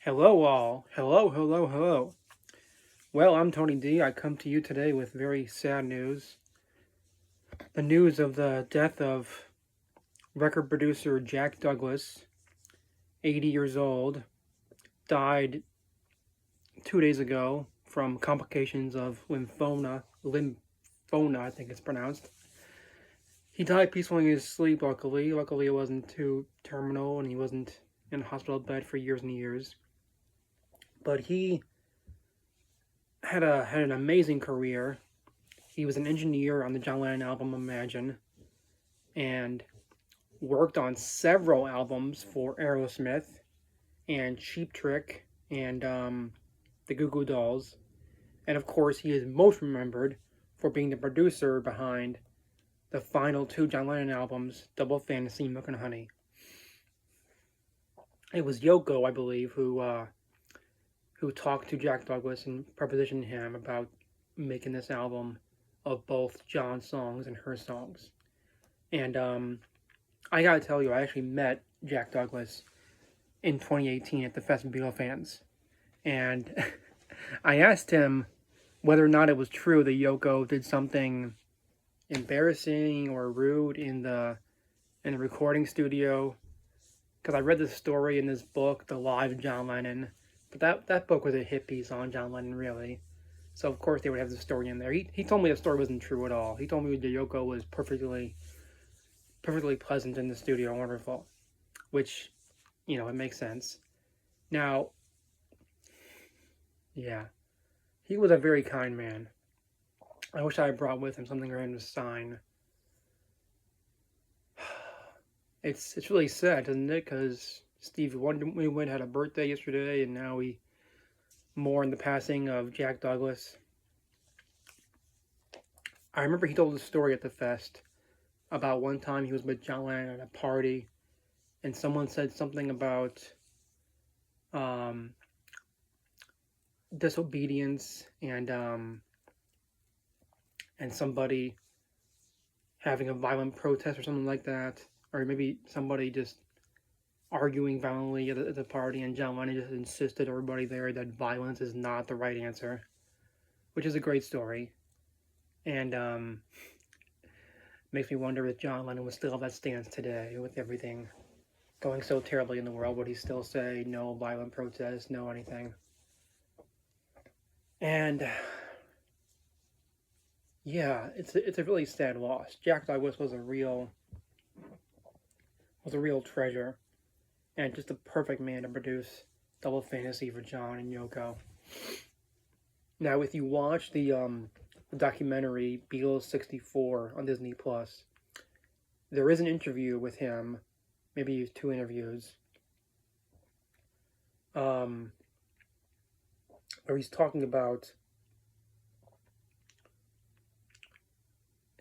Hello, all. Hello, hello, hello. Well, I'm Tony D. I come to you today with very sad news. The news of the death of record producer Jack Douglas, 80 years old, died 2 days ago from complications of lymphoma, I think it's pronounced. He died peacefully in his sleep, luckily. Luckily, it wasn't too terminal and he wasn't in a hospital bed for years and years. But he had an amazing career. He was an engineer on the John Lennon album Imagine and worked on several albums for Aerosmith and Cheap Trick and the Goo Goo Dolls. And of course, he is most remembered for being the producer behind the final two John Lennon albums, Double Fantasy, Milk and Honey. It was Yoko, I believe, who talked to Jack Douglas and propositioned him about making this album of both John's songs and her songs. And I gotta tell you, I actually met Jack Douglas in 2018 at the Fest of Beatle Fans. And I asked him whether or not it was true that Yoko did something embarrassing or rude in the recording studio. Because I read this story in this book, The Live John Lennon. But that book was a hit piece on John Lennon, really. So, of course, they would have the story in there. He told me the story wasn't true at all. He told me that Yoko was perfectly pleasant in the studio, wonderful. Which, it makes sense. Now, yeah, he was a very kind man. I wish I had brought with him something for him to sign. It's really sad, isn't it? Because Stevie Wonder had a birthday yesterday, and now we mourn the passing of Jack Douglas. I remember he told a story at the fest about one time he was with John Lennon at a party, and someone said something about disobedience and somebody having a violent protest or something like that, or maybe somebody just arguing violently at the party, and John Lennon just insisted everybody there that violence is not the right answer, which is a great story, and makes me wonder if John Lennon would still have that stance today with everything going so terribly in the world. Would he still say no violent protest, no anything? And yeah, it's a really sad loss. Jack Douglas was a real treasure, and just a perfect man to produce Double Fantasy for John and Yoko. Now, if you watch the documentary Beatles 64 on Disney Plus, there is an interview with him, maybe 2 interviews, where he's talking about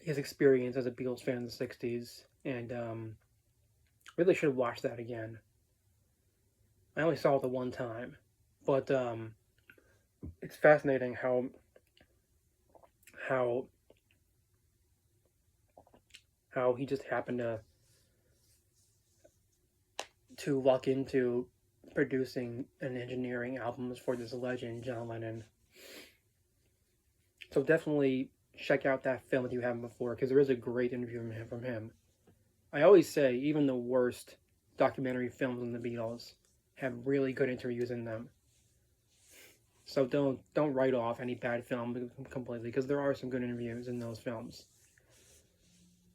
his experience as a Beatles fan in the 60s, and really should watch that again. I only saw it the one time, but it's fascinating how he just happened to luck into producing and engineering albums for this legend, John Lennon. So definitely check out that film if you haven't before, because there is a great interview from him. I always say, even the worst documentary films on the Beatles have really good interviews in them. So don't write off any bad film completely, because there are some good interviews in those films.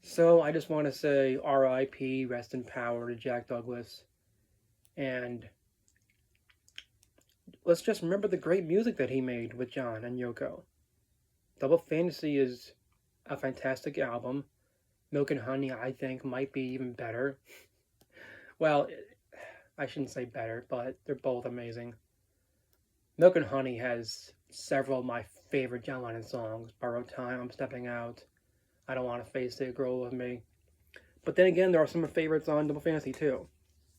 So I just want to say R.I.P., rest in power to Jack Douglas. And let's just remember the great music that he made with John and Yoko. Double Fantasy is a fantastic album. Milk and Honey, I think, might be even better. Well, I shouldn't say better, but they're both amazing. Milk and Honey has several of my favorite John Lennon songs. Borrowed Time, I'm Stepping Out, I Don't Want to Face It, Girl With Me. But then again, there are some favorites on Double Fantasy too.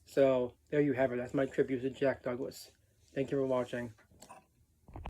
So, there you have it. That's my tribute to Jack Douglas. Thank you for watching.